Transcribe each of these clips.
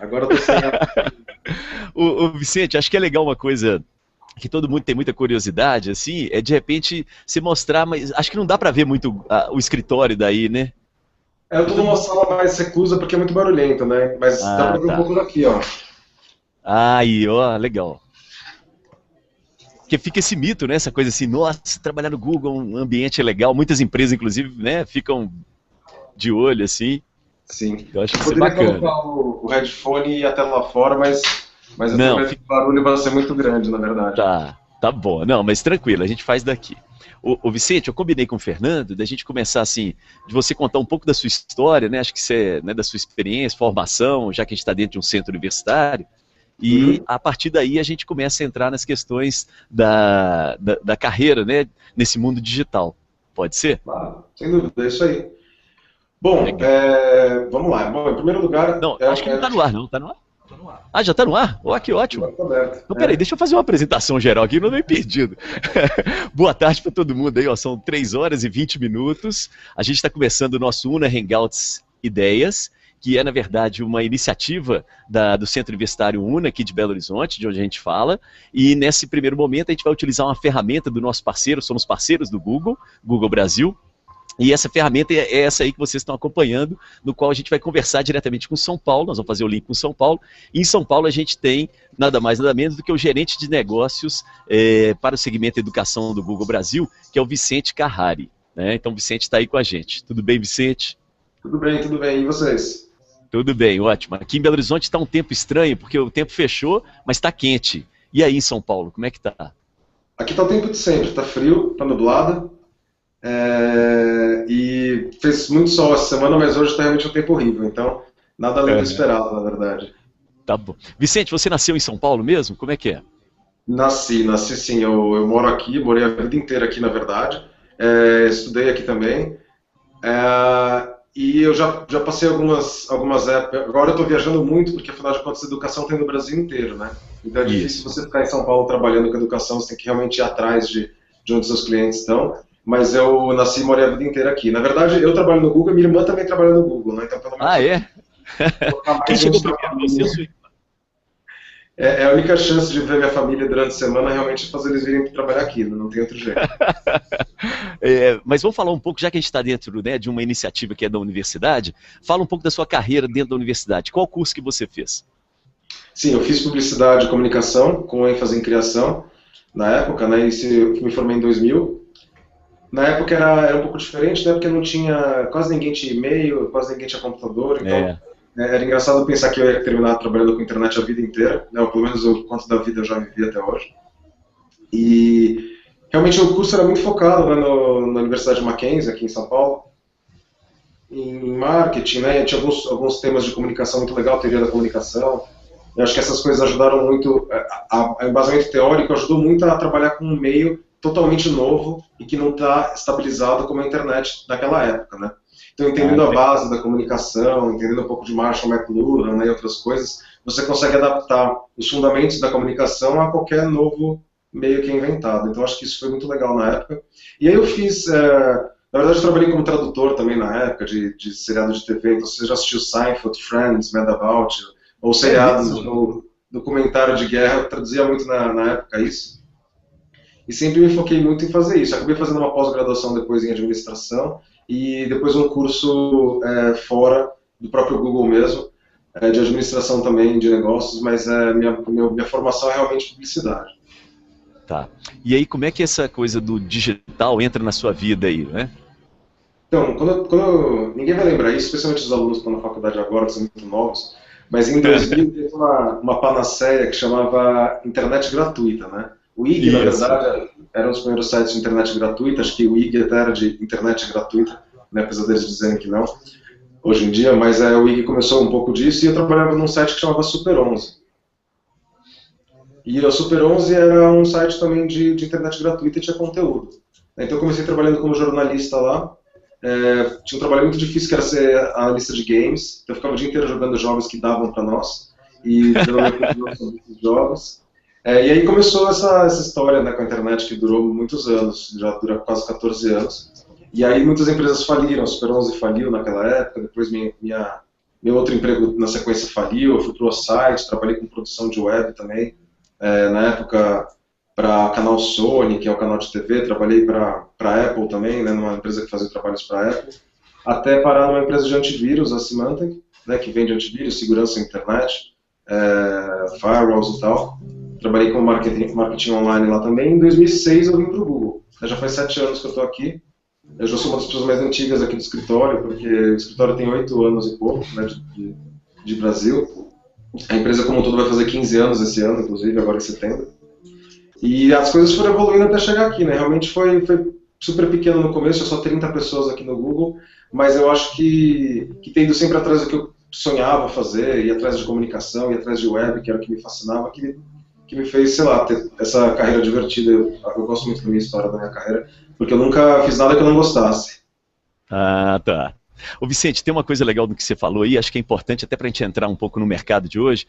Agora eu tô sem a... O Vicente, acho que é legal uma coisa que todo mundo tem muita curiosidade, assim, é de repente se mostrar, mas acho que não dá pra ver muito o escritório daí, né? Eu Porque tô todo numa mundo... sala mais reclusa porque é muito barulhento, né? Mas dá Ah, pra ver um tá. pouco daqui, ó. Aí, ó, legal. Porque fica esse mito, né? Essa coisa assim, nossa, trabalhar no Google, um ambiente legal. Muitas empresas, inclusive, né, ficam de olho, assim. Sim. Eu acho Eu que isso é poderia bacana. colocar o headphone e ir até lá fora, mas eu tenho Não, medo que o barulho vai ser muito grande, na verdade. tá bom. Não, mas tranquilo, a gente faz daqui. O Vicente, eu combinei com o Fernando da gente começar assim, de você contar um pouco da sua história, né? Acho que você, né, da sua experiência, formação, já que a gente está dentro de um centro universitário. E Uhum. a partir daí a gente começa a entrar nas questões da carreira, né? Nesse mundo digital. Pode ser? Ah, sem dúvida, é isso aí. Bom, Legal. vamos lá. Bom, em primeiro lugar, Não, acho que não está no ar, não. Tá no ar? Ah, já está no ar? Ó, que ótimo. agora tá aberto. Então, peraí, deixa eu fazer uma apresentação geral aqui, não meio perdido. Boa tarde para todo mundo aí, ó. São 3 horas e 20 minutos. A gente está começando o nosso Una Hangouts Ideias, que é, na verdade, uma iniciativa do Centro Universitário Una, aqui de Belo Horizonte, de onde a gente fala. E nesse primeiro momento a gente vai utilizar uma ferramenta do nosso parceiro, somos parceiros do Google, Google Brasil. E essa ferramenta é essa aí que vocês estão acompanhando, no qual a gente vai conversar diretamente com São Paulo, nós vamos fazer o link com São Paulo, e em São Paulo a gente tem nada mais nada menos do que o gerente de negócios para o segmento educação do Google Brasil, que é o Vicente Carrari. Né? Então o Vicente está aí com a gente. Tudo bem, Vicente? Tudo bem, tudo bem. E vocês? Tudo bem, ótimo. Aqui em Belo Horizonte está um tempo estranho, porque o tempo fechou, mas está quente. E aí em São Paulo, como é que tá? Aqui tá o tempo de sempre, tá frio, tá nublado. E fez muito sol essa semana, mas hoje tá realmente um tempo horrível. Então, nada além do Uhum. esperado, na verdade. Tá bom. Vicente, você nasceu em São Paulo mesmo? Como é que é? Nasci sim. Eu moro aqui, morei a vida inteira aqui, na verdade. Estudei aqui também. E eu já passei algumas épocas. Agora eu estou viajando muito, porque afinal de contas a educação tem no Brasil inteiro, né? Então é difícil Isso. você ficar em São Paulo trabalhando com educação, você tem que realmente ir atrás de onde seus clientes estão. Mas eu nasci e morei a vida inteira aqui. Na verdade, eu trabalho no Google, minha irmã também trabalha no Google, né? Então pelo menos Ah, eu é? vou colocar Quem mais chegou gente na primeiro? Você ou família. sua irmã? É a única chance de ver minha família durante a semana realmente é fazer eles virem trabalhar aqui, né? Não tem outro jeito. Mas vamos falar um pouco, já que a gente está dentro, né, de uma iniciativa que é da universidade, fala um pouco da sua carreira dentro da universidade. Qual curso que você fez? Sim, eu fiz publicidade e comunicação, com ênfase em criação, na época, né? Eu me formei em 2000. Na época era um pouco diferente, né? Porque não tinha, quase ninguém tinha e-mail, quase ninguém tinha computador, então É, era engraçado pensar que eu ia terminar trabalhando com internet a vida inteira, né? Ou pelo menos o quanto da vida eu já vivi até hoje. E realmente o curso era muito focado, né, na Universidade Mackenzie, aqui em São Paulo, em marketing, né? Tinha alguns temas de comunicação muito legal, teoria da comunicação. Eu acho que essas coisas ajudaram muito, o embasamento teórico ajudou muito a trabalhar com um meio totalmente novo e que não está estabilizado como a internet naquela época, né? Então, ah, entendendo a base da comunicação, entendendo um pouco de Marshall McLuhan, né, e outras coisas, você consegue adaptar os fundamentos da comunicação a qualquer novo meio que é inventado. Então, acho que isso foi muito legal na época. E aí eu fiz, na verdade, eu trabalhei como tradutor também na época de seriado de TV. Então, você já assistiu Seinfeld, Friends, Mad About, ou é seriados, mesmo? ou documentário de guerra, eu traduzia muito na época isso. E sempre me foquei muito em fazer isso. Acabei fazendo uma pós-graduação depois em administração e depois um curso fora do próprio Google mesmo, de administração também, de negócios, mas minha formação é realmente publicidade. Tá. E aí, como é que essa coisa do digital entra na sua vida aí, né? Então, ninguém vai lembrar isso, especialmente os alunos que estão na faculdade agora, que são muito novos, mas em 2000 teve uma panaceia que chamava internet gratuita, né? O IG, na Isso. verdade, era um dos primeiros sites de internet gratuita, acho que o IG até era de internet gratuita, né, apesar deles dizerem que não, hoje em dia, mas o IG começou um pouco disso e eu trabalhava num site que chamava Super 11. E o Super 11 era um site também de internet gratuita e tinha conteúdo. Então eu comecei trabalhando como jornalista lá. Tinha um trabalho muito difícil que era ser a lista de games. Então eu ficava o dia inteiro jogando jogos que davam para nós e dando a minha opinião sobre esses jogos. E aí começou essa história, né, com a internet que durou muitos anos, já dura quase 14 anos. E aí muitas empresas faliram, a Super 11 faliu naquela época, depois minha Meu outro emprego na sequência faliu, eu fui para o site, trabalhei com produção de web também, na época para canal Sony, que é o canal de TV, trabalhei para a Apple também, né, numa empresa que fazia trabalhos para a Apple, até parar numa empresa de antivírus, a Symantec, né, que vende antivírus, segurança na internet, firewalls e tal. Trabalhei com marketing online lá também. Em 2006 eu vim para o Google. Já faz 7 anos que eu estou aqui. Eu já sou uma das pessoas mais antigas aqui do escritório, porque o escritório tem 8 anos e pouco, né, de Brasil. A empresa como um todo vai fazer 15 anos esse ano, inclusive, agora em setembro. E as coisas foram evoluindo até chegar aqui, né? Realmente foi super pequeno no começo, só 30 pessoas aqui no Google, mas eu acho que tem ido sempre atrás do que eu sonhava fazer, ir atrás de comunicação, ir atrás de web, que era o que me fascinava, que me fez, sei lá, ter essa carreira divertida. Eu gosto muito da minha história, da minha carreira, porque eu nunca fiz nada que eu não gostasse. Ah, tá. Ô Vicente, tem uma coisa legal do que você falou aí, acho que é importante até para a gente entrar um pouco no mercado de hoje.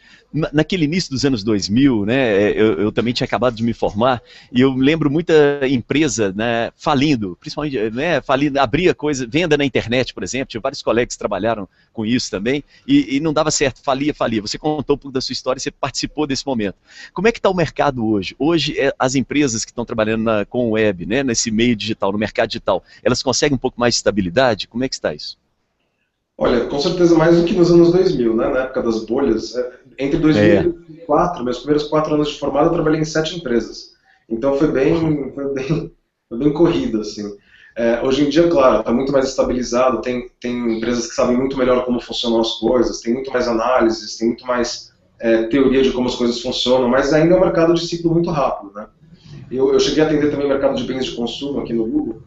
Naquele início dos anos 2000, né, eu também tinha acabado de me formar, e eu lembro muita empresa, né, falindo, principalmente, né, falindo, abria coisa, venda na internet, por exemplo, tinha vários colegas que trabalharam com isso também, e não dava certo, falia. Você contou um pouco da sua história, você participou desse momento. Como é que está o mercado hoje? Hoje, as empresas que estão trabalhando com web, né, nesse meio digital, no mercado digital, elas conseguem um pouco mais de estabilidade? Como é que está isso? Olha, com certeza mais do que nos anos 2000, né, na época das bolhas. Entre 2000 e 2004, meus primeiros 4 anos de formado, eu trabalhei em 7 empresas. Então foi bem corrido, assim. Hoje em dia, claro, está muito mais estabilizado, tem empresas que sabem muito melhor como funcionam as coisas, tem muito mais análises, tem muito mais teoria de como as coisas funcionam, mas ainda é um mercado de ciclo muito rápido, né? Eu cheguei a atender também o mercado de bens de consumo aqui no Google,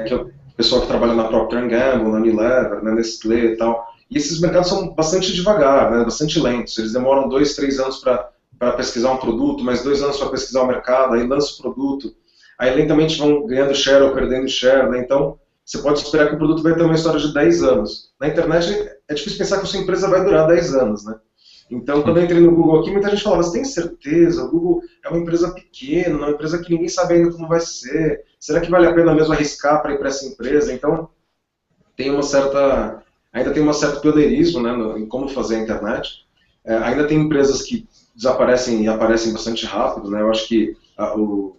que é o pessoal que trabalha na Procter & Gamble, na Unilever, na Nestlé e tal. E esses mercados são bastante devagar, né, bastante lentos. Eles demoram 2, 3 anos para pesquisar um produto, mais 2 anos para pesquisar o mercado, aí lança o produto. Aí lentamente vão ganhando share ou perdendo share, né? Então você pode esperar que o produto vai ter uma história de 10 anos. Na internet é difícil pensar que a sua empresa vai durar 10 anos, né? Então, quando eu entrei no Google aqui, muita gente falava, você tem certeza? O Google é uma empresa pequena, uma empresa que ninguém sabe ainda como vai ser. Será que vale a pena mesmo arriscar para ir para essa empresa? Então, ainda tem um certo pioneirismo, né, em como fazer a internet. Ainda tem empresas que desaparecem e aparecem bastante rápido, né? Eu acho que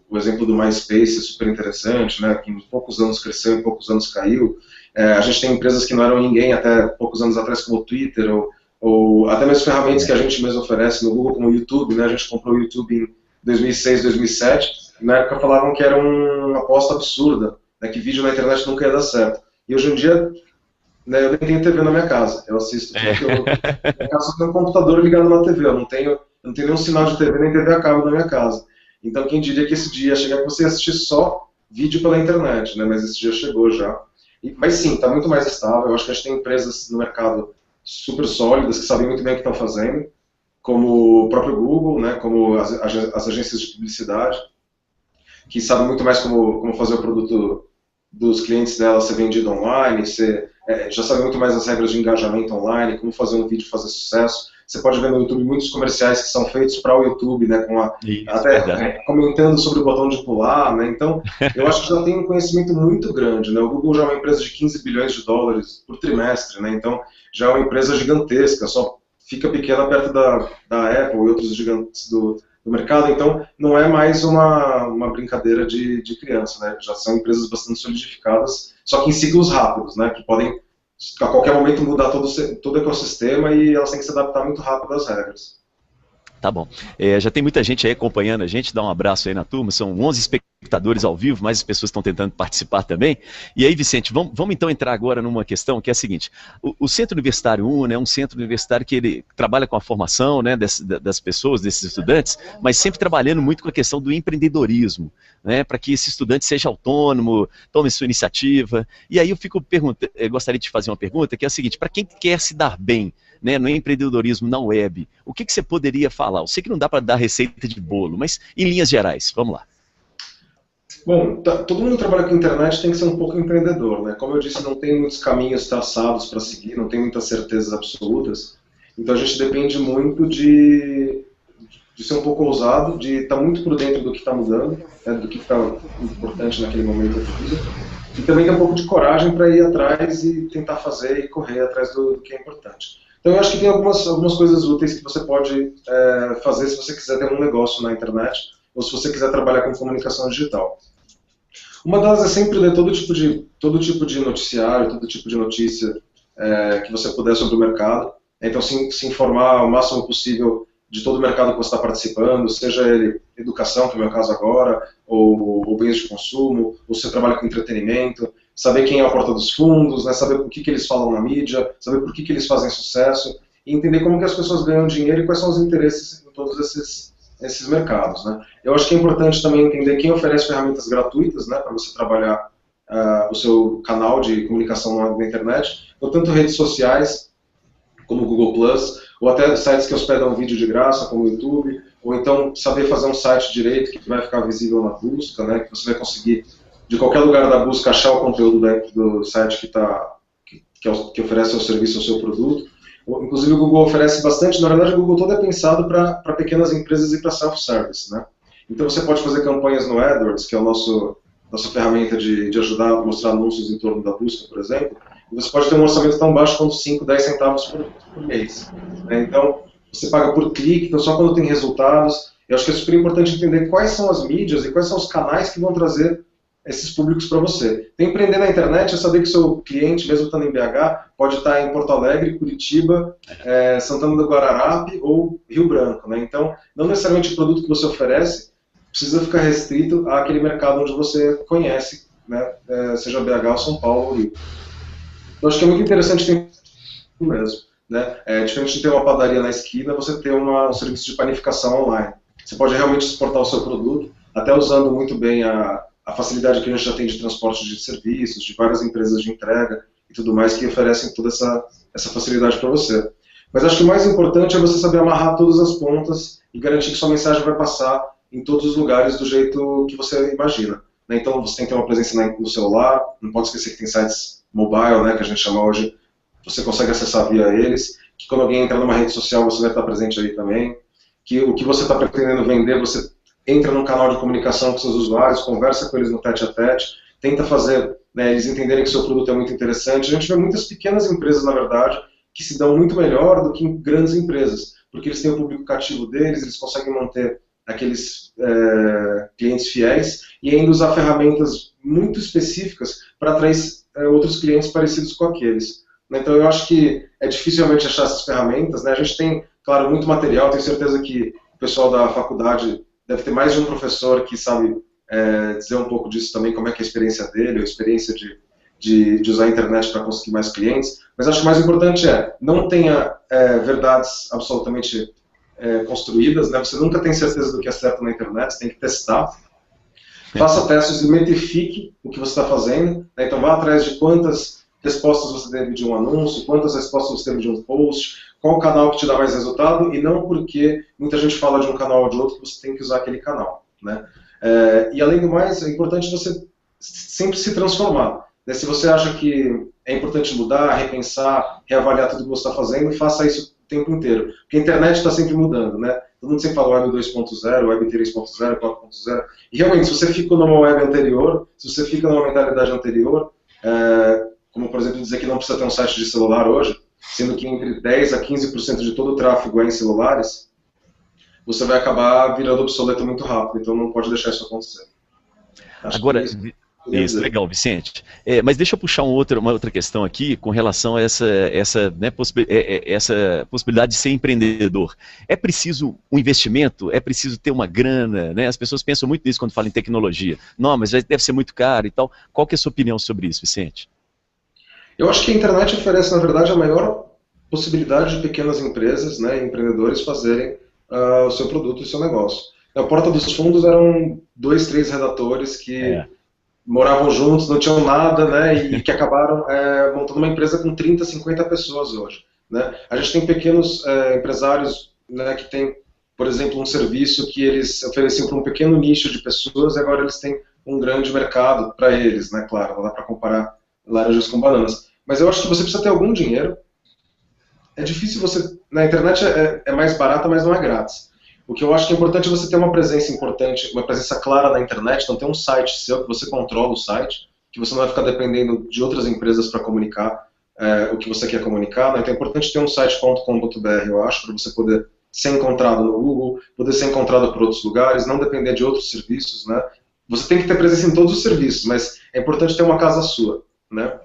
o exemplo do MySpace é super interessante, né? Que em poucos anos cresceu, em poucos anos caiu. A gente tem empresas que não eram ninguém até poucos anos atrás, como o Twitter, ou até mesmo ferramentas que a gente mesmo oferece no Google, como o YouTube, né? A gente comprou o YouTube em 2006, 2007, e na época falavam que era uma aposta absurda, né? Que vídeo na internet nunca ia dar certo. E hoje em dia, né, eu nem tenho TV na minha casa, eu assisto porque minha casa só tem um computador ligado na TV, eu não tenho nenhum sinal de TV nem TV a cabo na minha casa. Então quem diria que esse dia ia chegar que você ia assistir só vídeo pela internet, né? Mas esse dia chegou já. Mas sim, está muito mais estável. Eu acho que a gente tem empresas no mercado super sólidas, que sabem muito bem o que estão fazendo, como o próprio Google, né, como as agências de publicidade, que sabem muito mais como fazer o produto dos clientes dela ser vendido online, já sabem muito mais as regras de engajamento online, como fazer um vídeo fazer sucesso. Você pode ver no YouTube muitos comerciais que são feitos para o YouTube, né, até comentando sobre o botão de pular, né, então eu acho que já tem um conhecimento muito grande, né, o Google já é uma empresa de 15 bilhões de dólares por trimestre, né, então já é uma empresa gigantesca, só fica pequena perto da Apple e outros gigantes do mercado, então não é mais uma brincadeira de criança, né, já são empresas bastante solidificadas, só que em ciclos rápidos, né, que podem a qualquer momento mudar todo o ecossistema e elas têm que se adaptar muito rápido às regras. Tá bom. Já tem muita gente aí acompanhando a gente, dá um abraço aí na turma, são 11 espectadores ao vivo, mais as pessoas estão tentando participar também. E aí, Vicente, vamos então entrar agora numa questão que é a seguinte, o Centro Universitário UNA é um centro universitário que ele trabalha com a formação, né, das pessoas, desses estudantes, mas sempre trabalhando muito com a questão do empreendedorismo, né, para que esse estudante seja autônomo, tome sua iniciativa. E aí eu gostaria de te fazer uma pergunta, que é a seguinte, para quem quer se dar bem, né, no empreendedorismo na web, o que você poderia falar? Eu sei que não dá para dar receita de bolo, mas em linhas gerais, vamos lá. Bom, todo mundo que trabalha com internet tem que ser um pouco empreendedor, né? Como eu disse, não tem muitos caminhos traçados para seguir, não tem muitas certezas absolutas, então a gente depende muito de ser um pouco ousado, de estar muito por dentro do que está mudando, né, do que está importante naquele momento da vida, e também ter um pouco de coragem para ir atrás e tentar fazer e correr atrás do que é importante. Então eu acho que tem algumas coisas úteis que você pode fazer se você quiser ter um negócio na internet, ou se você quiser trabalhar com comunicação digital. Uma delas é sempre ler todo tipo de noticiário, todo tipo de notícia que você puder sobre o mercado. Então se informar o máximo possível de todo o mercado que você está participando, seja ele educação, que é o meu caso agora, ou bens de consumo, ou se você trabalha com entretenimento, saber quem é a porta dos fundos, né, saber por que eles falam na mídia, saber por que eles fazem sucesso, e entender como que as pessoas ganham dinheiro e quais são os interesses em todos esses mercados. Né. Eu acho que é importante também entender quem oferece ferramentas gratuitas, né, para você trabalhar o seu canal de comunicação na internet, então, tanto redes sociais, como o Google+, ou até sites que hospedam vídeo de graça, como o YouTube, ou então saber fazer um site direito que vai ficar visível na busca, né, que você vai conseguir, de qualquer lugar da busca, achar o conteúdo dentro do site que oferece o serviço, o seu produto. Inclusive o Google oferece bastante, na verdade o Google todo é pensado para pequenas empresas e para self-service, né. Então você pode fazer campanhas no AdWords, que é a nossa ferramenta de ajudar a mostrar anúncios em torno da busca, por exemplo. Você pode ter um orçamento tão baixo quanto 5, 10 centavos por mês. Né? Então, você paga por clique, então só quando tem resultados. Eu acho que é super importante entender quais são as mídias e quais são os canais que vão trazer esses públicos para você. Então, empreender na internet é saber que o seu cliente, mesmo estando em BH, pode estar em Porto Alegre, Curitiba, Santana do Guararapi ou Rio Branco. Né? Então, não necessariamente o produto que você oferece precisa ficar restrito àquele mercado onde você conhece, né? Seja BH ou São Paulo ou Rio. Eu acho que é muito interessante ter mesmo, né? Diferente de ter uma padaria na esquina, você ter um serviço de panificação online. Você pode realmente exportar o seu produto, até usando muito bem a facilidade que a gente já tem de transporte de serviços, de várias empresas de entrega e tudo mais que oferecem toda essa facilidade para você. Mas acho que o mais importante é você saber amarrar todas as pontas e garantir que sua mensagem vai passar em todos os lugares do jeito que você imagina. Né? Então você tem que ter uma presença no celular, não pode esquecer que tem sites mobile, né, que a gente chama hoje, você consegue acessar via eles, que quando alguém entra numa rede social você vai estar presente ali também, que o que você está pretendendo vender, você entra num canal de comunicação com seus usuários, conversa com eles no tete-a-tete, tenta fazer, né, eles entenderem que o seu produto é muito interessante. A gente vê muitas pequenas empresas, na verdade, que se dão muito melhor do que grandes empresas, porque eles têm o público cativo deles, eles conseguem manter aqueles clientes fiéis e ainda usar ferramentas muito específicas para atrair outros clientes parecidos com aqueles. Então eu acho que é difícil realmente achar essas ferramentas, né? A gente tem, claro, muito material, tenho certeza que o pessoal da faculdade deve ter mais de um professor que sabe dizer um pouco disso também, como é que é a experiência dele, a experiência de usar a internet para conseguir mais clientes, mas acho que o mais importante não tenha verdades absolutamente construídas, né? Você nunca tem certeza do que é certo na internet, você tem que testar. Faça testes e metrifique o que você está fazendo, né? Então vá atrás de quantas respostas você teve de um anúncio, quantas respostas você teve de um post, qual o canal que te dá mais resultado, e não porque muita gente fala de um canal ou de outro que você tem que usar aquele canal. Né? E além do mais, é importante você sempre se transformar. Né? Se você acha que é importante mudar, repensar, reavaliar tudo que você está fazendo, faça isso o tempo inteiro. Porque a internet está sempre mudando, né? Todo mundo sempre fala Web 2.0, Web 3.0, 4.0. E realmente, se você fica numa web anterior, se você fica numa mentalidade anterior, como por exemplo dizer que não precisa ter um site de celular hoje, sendo que entre 10 a 15% de todo o tráfego é em celulares, você vai acabar virando obsoleto muito rápido, então não pode deixar isso acontecer. Agora, isso, legal, Vicente. Mas deixa eu puxar uma outra questão aqui com relação a essa possibilidade de ser empreendedor. É preciso um investimento? É preciso ter uma grana? Né? As pessoas pensam muito nisso quando falam em tecnologia. Não, mas deve ser muito caro e tal. Qual que é a sua opinião sobre isso, Vicente? Eu acho que a internet oferece, na verdade, a maior possibilidade de pequenas empresas, né, empreendedores fazerem o seu produto e o seu negócio. Na porta dos fundos eram 2, 3 redatores que moravam juntos, não tinham nada, né, e que acabaram montando uma empresa com 30, 50 pessoas hoje. Né. A gente tem pequenos empresários, né, que têm, por exemplo, um serviço que eles ofereciam para um pequeno nicho de pessoas e agora eles têm um grande mercado para eles, né, claro, não dá para comparar laranjas com bananas. Mas eu acho que você precisa ter algum dinheiro. É difícil você... Na internet é mais barata, mas não é grátis. O que eu acho que é importante é você ter uma presença importante, uma presença clara na internet, então ter um site seu, que você controla o site, que você não vai ficar dependendo de outras empresas para comunicar o que você quer comunicar, né? Então é importante ter um site.com.br, eu acho, para você poder ser encontrado no Google, poder ser encontrado por outros lugares, não depender de outros serviços, né? Você tem que ter presença em todos os serviços, mas é importante ter uma casa sua, né?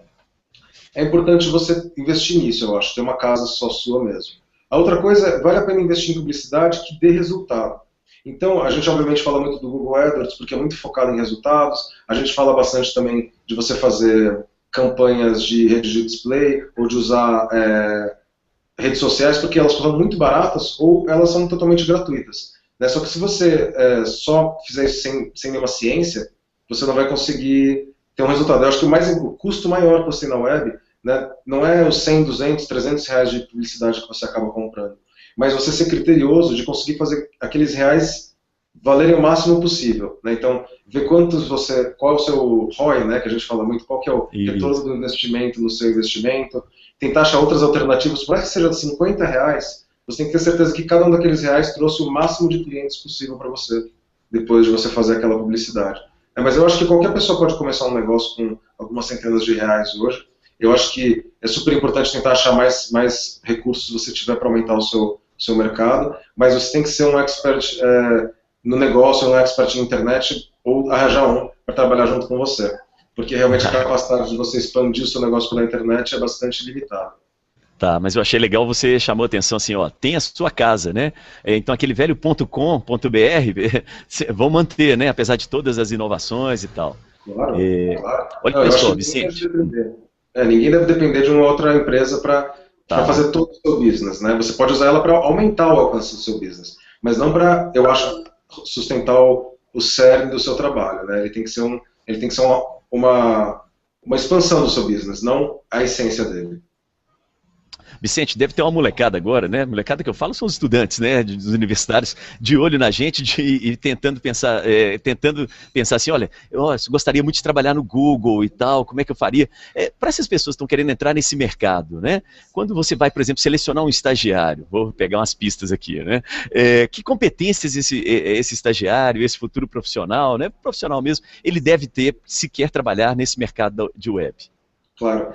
É importante você investir nisso, eu acho, ter uma casa só sua mesmo. A outra coisa é, vale a pena investir em publicidade que dê resultado. Então, a gente obviamente fala muito do Google AdWords, porque é muito focado em resultados, a gente fala bastante também de você fazer campanhas de rede de display, ou de usar redes sociais, porque elas são muito baratas, ou elas são totalmente gratuitas. Né? Só que se você só fizer isso sem nenhuma ciência, você não vai conseguir ter um resultado. Eu acho que o custo maior que você tem na web, né, não é os 100, 200, 300 reais de publicidade que você acaba comprando, mas você ser criterioso de conseguir fazer aqueles reais valerem o máximo possível. Né? Então, ver qual é o seu ROI, né, que a gente fala muito, qual que é o retorno do investimento no seu investimento, tentar achar outras alternativas, por mais que seja de 50 reais, você tem que ter certeza que cada um daqueles reais trouxe o máximo de clientes possível para você, depois de você fazer aquela publicidade. Mas eu acho que qualquer pessoa pode começar um negócio com algumas centenas de reais hoje. Eu acho que é super importante tentar achar mais recursos se você tiver para aumentar o seu mercado, mas você tem que ser um expert no negócio, um expert em internet, ou arranjar um para trabalhar junto com você. Porque realmente a capacidade de você expandir o seu negócio pela internet é bastante limitada. Tá, mas eu achei legal, você chamou a atenção assim, ó, tem a sua casa, né? Então aquele velho .com.br vão manter, né? Apesar de todas as inovações e tal. Claro, claro. Olha só, Vicente. Ninguém deve depender de uma outra empresa para fazer todo o seu business, né? Você pode usar ela para aumentar o alcance do seu business, mas não para, eu acho, sustentar o cerne do seu trabalho, né? Ele tem que ser uma expansão do seu business, não a essência dele. Vicente, deve ter uma molecada agora, né? Molecada que eu falo são os estudantes, né? Dos universitários, de olho na gente e tentando pensar assim, olha, eu gostaria muito de trabalhar no Google e tal, como é que eu faria? Para essas pessoas que estão querendo entrar nesse mercado, né? Quando você vai, por exemplo, selecionar um estagiário, vou pegar umas pistas aqui, né? Que competências esse estagiário, esse futuro profissional, né? Profissional mesmo, ele deve ter se quer trabalhar nesse mercado de web? Claro.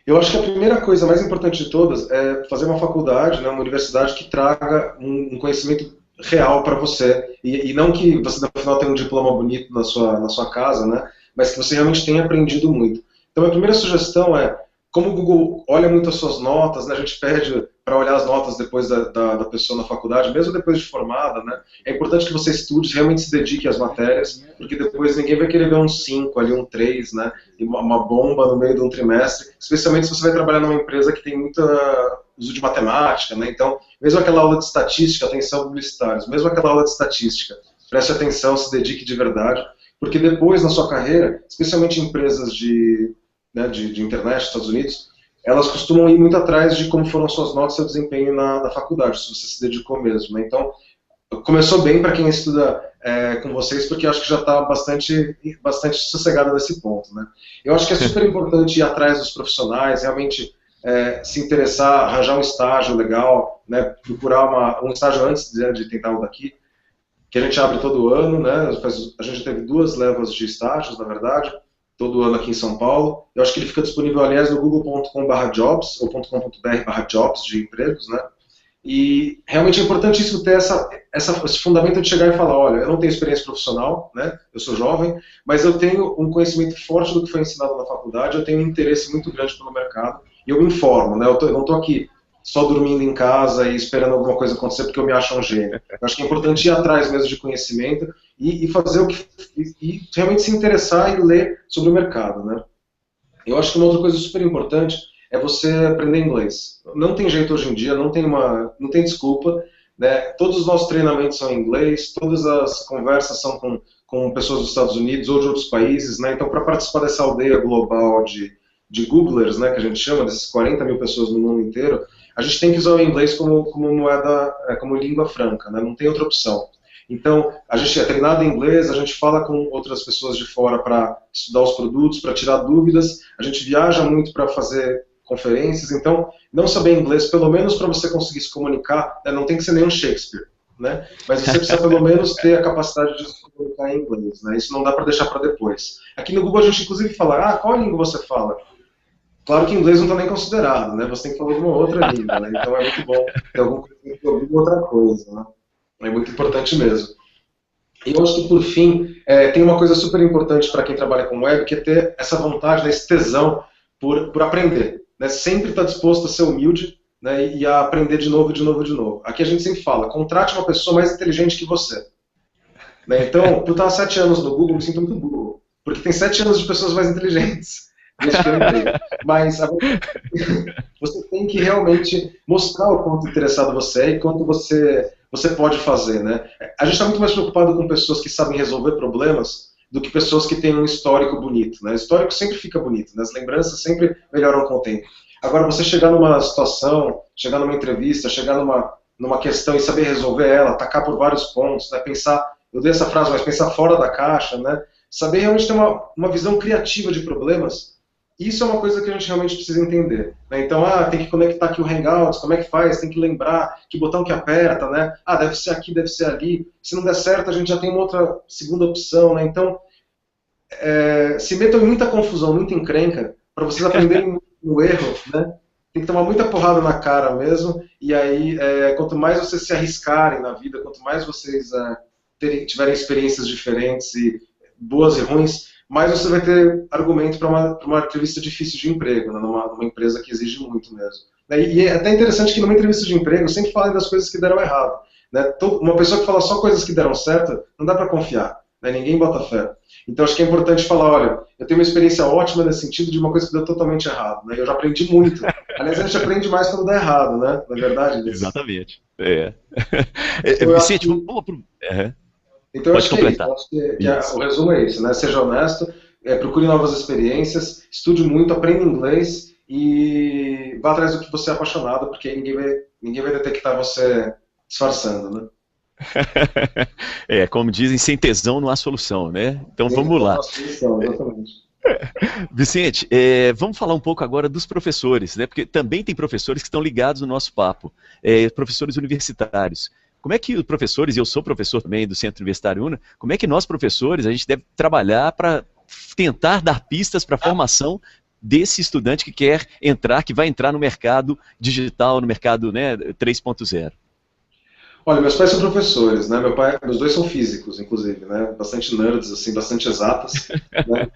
Eu acho que a primeira coisa mais importante de todas é fazer uma faculdade, né, uma universidade que traga um conhecimento real para você. E não que você, no final, tenha um diploma bonito na sua casa, né, mas que você realmente tenha aprendido muito. Então, a primeira sugestão é, como o Google olha muito as suas notas, né, a gente pede para olhar as notas depois da pessoa na faculdade, mesmo depois de formada, né, é importante que você estude, realmente se dedique às matérias, porque depois ninguém vai querer ver um 5 ali, um 3, né, e uma bomba no meio de um trimestre, especialmente se você vai trabalhar numa empresa que tem muito uso de matemática, né, então, mesmo aquela aula de estatística, atenção publicitários, mesmo aquela aula de estatística, preste atenção, se dedique de verdade, porque depois na sua carreira, especialmente em empresas de internet, Estados Unidos, elas costumam ir muito atrás de como foram suas notas e seu desempenho na faculdade, se você se dedicou mesmo. Né? Então, começou bem para quem estuda com vocês, porque eu acho que já está bastante sossegado nesse ponto. Né? Eu acho que é super importante ir atrás dos profissionais, realmente se interessar, arranjar um estágio legal, né? Procurar um estágio antes de tentar um daqui, que a gente abre todo ano. Né? A gente teve 2 levas de estágios, na verdade, todo ano aqui em São Paulo. Eu acho que ele fica disponível, aliás, no google.com/jobs ou .com.br/jobs de empregos, né? E realmente é importantíssimo ter esse fundamento de chegar e falar, olha, eu não tenho experiência profissional, né? Eu sou jovem, mas eu tenho um conhecimento forte do que foi ensinado na faculdade, eu tenho um interesse muito grande pelo mercado, e eu me informo, né? Eu não estou aqui só dormindo em casa e esperando alguma coisa acontecer porque eu me acho um gênio. Eu acho que é importante ir atrás mesmo de conhecimento e fazer e realmente se interessar e ler sobre o mercado, né? Eu acho que uma outra coisa super importante é você aprender inglês. Não tem jeito hoje em dia, não tem desculpa, né? Todos os nossos treinamentos são em inglês, todas as conversas são com pessoas dos Estados Unidos ou de outros países, né? Então, para participar dessa aldeia global de Googlers, né, que a gente chama, desses 40 mil pessoas no mundo inteiro, a gente tem que usar o inglês como moeda, como língua franca, né? Não tem outra opção. Então, a gente é treinado em inglês, a gente fala com outras pessoas de fora para estudar os produtos, para tirar dúvidas, a gente viaja muito para fazer conferências, então, não saber inglês, pelo menos para você conseguir se comunicar, né? Não tem que ser nenhum Shakespeare, né? Mas você precisa pelo menos ter a capacidade de se comunicar em inglês, né? Isso não dá para deixar para depois. Aqui no Google a gente inclusive fala, qual língua você fala? Claro que inglês não está nem considerado, né? Você tem que falar alguma outra língua, né? Então é muito bom ter alguma outra coisa, né? É muito importante mesmo. E eu acho que, por fim, tem uma coisa super importante para quem trabalha com web, que é ter essa vontade, né, esse tesão por aprender. Né? Sempre estar disposto a ser humilde, né, e a aprender de novo, de novo, de novo. Aqui a gente sempre fala, contrate uma pessoa mais inteligente que você. Né? Então, eu estava 7 anos no Google, me sinto muito burro, porque tem 7 anos de pessoas mais inteligentes. Desde que eu entrei. Mas você tem que realmente mostrar o quanto interessado você é e quanto você pode fazer, né? A gente está muito mais preocupado com pessoas que sabem resolver problemas do que pessoas que têm um histórico bonito, né? O histórico sempre fica bonito, né? As lembranças sempre melhoram com o tempo. Agora, você chegar numa situação, chegar numa entrevista, chegar numa questão e saber resolver ela, atacar por vários pontos, né? Pensar, eu dei essa frase, mas pensar fora da caixa, né? Saber realmente ter uma visão criativa de problemas. Isso é uma coisa que a gente realmente precisa entender. Né? Então, tem que conectar aqui o Hangouts, como é que faz? Tem que lembrar que botão que aperta, né? Deve ser aqui, deve ser ali. Se não der certo, a gente já tem uma outra segunda opção, né? Então, se metam em muita confusão, muita encrenca, para vocês aprenderem no erro, né? Tem que tomar muita porrada na cara mesmo, e aí, quanto mais vocês se arriscarem na vida, quanto mais vocês tiverem experiências diferentes, e boas e ruins, mas você vai ter argumento para uma entrevista difícil de emprego, né, numa empresa que exige muito mesmo. E é até interessante que numa entrevista de emprego sempre falem das coisas que deram errado. Né? Uma pessoa que fala só coisas que deram certo, não dá para confiar. Né? Ninguém bota fé. Então acho que é importante falar, olha, eu tenho uma experiência ótima nesse sentido de uma coisa que deu totalmente errado. Né? Eu já aprendi muito. Aliás, a gente aprende mais quando dá errado, né? Na verdade. Exatamente. Vicente, vamos pro... Então, eu acho que o resumo é isso, né? Seja honesto, procure novas experiências, estude muito, aprenda inglês e vá atrás do que você é apaixonado, porque ninguém vai detectar você disfarçando, né? Como dizem, sem tesão não há solução, né? Então vamos lá. Solução, exatamente. Vicente, vamos falar um pouco agora dos professores, né? Porque também tem professores que estão ligados no nosso papo, professores universitários. Como é que os professores, e eu sou professor também do Centro Universitário UNA, como é que nós professores, a gente deve trabalhar para tentar dar pistas para a formação desse estudante que quer entrar, que vai entrar no mercado digital, no mercado, né, 3.0? Olha, meus pais são professores, né? Meus dois são físicos, inclusive, né? Bastante nerds, assim, bastante exatas, né?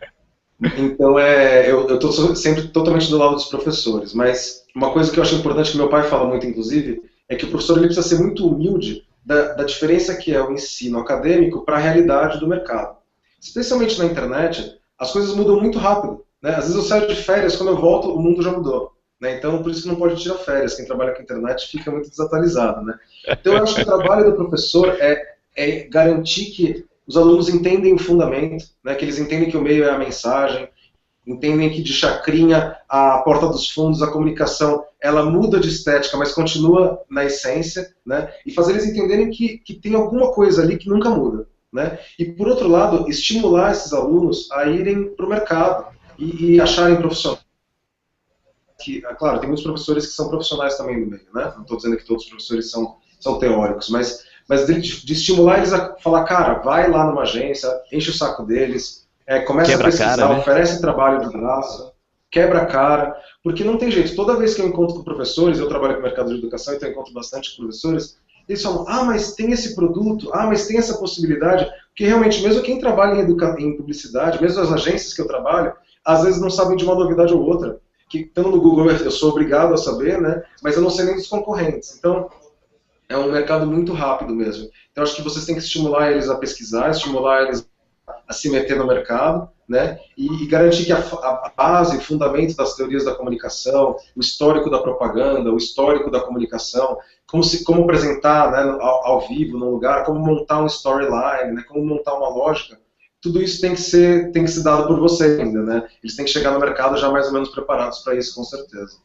Então, eu estou sempre totalmente do lado dos professores, mas uma coisa que eu acho importante, que meu pai fala muito, inclusive, é que o professor ele precisa ser muito humilde da diferença que é o ensino acadêmico para a realidade do mercado. Especialmente na internet, as coisas mudam muito rápido. Né? Às vezes eu saio de férias, quando eu volto, o mundo já mudou. Né? Então, por isso que não pode tirar férias. Quem trabalha com internet fica muito desatualizado. Né? Então, eu acho que o trabalho do professor é garantir que os alunos entendem o fundamento, né? Que eles entendem que o meio é a mensagem, entendem que de chacrinha a porta dos fundos, a comunicação, ela muda de estética, mas continua na essência, né? E fazer eles entenderem que tem alguma coisa ali que nunca muda. Né? E, por outro lado, estimular esses alunos a irem para o mercado e acharem profissionais. Claro, tem muitos professores que são profissionais também no meio, né? Não estou dizendo que todos os professores são teóricos, mas de estimular eles a falar, cara, vai lá numa agência, enche o saco deles, começa quebra a pesquisar, cara, né? Oferece trabalho de graça, quebra a cara, porque não tem jeito. Toda vez que eu encontro com professores, eu trabalho com o mercado de educação, então eu encontro bastante com professores, eles falam, mas tem esse produto, mas tem essa possibilidade, porque realmente, mesmo quem trabalha em publicidade, mesmo as agências que eu trabalho, às vezes não sabem de uma novidade ou outra, que estando no Google eu sou obrigado a saber, né, mas eu não sei nem dos concorrentes. Então, é um mercado muito rápido mesmo. Então, acho que vocês têm que estimular eles a pesquisar, estimular eles a se meter no mercado, né, e garantir que a base, o fundamento das teorias da comunicação, o histórico da propaganda, o histórico da comunicação, como apresentar, né, ao vivo, num lugar, como montar um storyline, né, como montar uma lógica, tudo isso tem que ser dado por você ainda, né? Eles têm que chegar no mercado já mais ou menos preparados para isso, com certeza.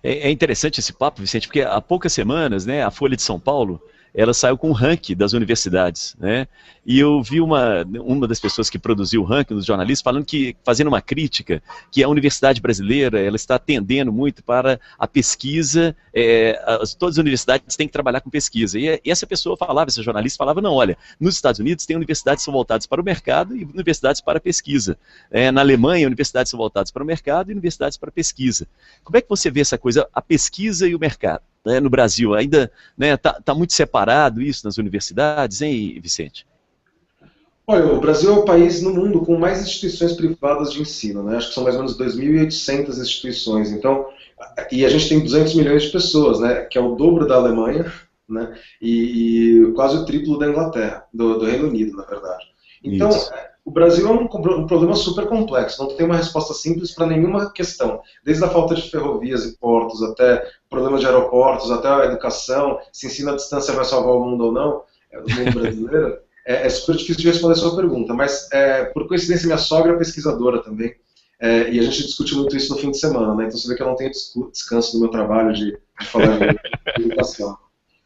É interessante esse papo, Vicente, porque há poucas semanas, né, a Folha de São Paulo ela saiu com o ranking das universidades, né? E eu vi uma das pessoas que produziu o ranking, dos jornalistas, falando que, fazendo uma crítica, que a universidade brasileira, ela está tendendo muito para a pesquisa, todas as universidades têm que trabalhar com pesquisa. E essa pessoa falava, esse jornalista falava, não, olha, nos Estados Unidos tem universidades que são voltadas para o mercado e universidades para a pesquisa. Na Alemanha, universidades são voltadas para o mercado e universidades para a pesquisa. Como é que você vê essa coisa, a pesquisa e o mercado? No Brasil, ainda tá muito separado isso nas universidades, hein, Vicente? Olha, o Brasil é o país no mundo com mais instituições privadas de ensino, né? Acho que são mais ou menos 2.800 instituições. Então, e a gente tem 200 milhões de pessoas, né? Que é o dobro da Alemanha, né? E quase o triplo da Inglaterra, do Reino Unido, na verdade. Então, o Brasil é um problema super complexo, não tem uma resposta simples para nenhuma questão. Desde a falta de ferrovias e portos, até problemas de aeroportos, até a educação, se ensino à distância vai salvar o mundo ou não, o mundo brasileiro. É super difícil de responder a sua pergunta, mas por coincidência minha sogra é pesquisadora também, e a gente discute muito isso no fim de semana, né? Então você vê que eu não tenho descanso no meu trabalho de falar de educação.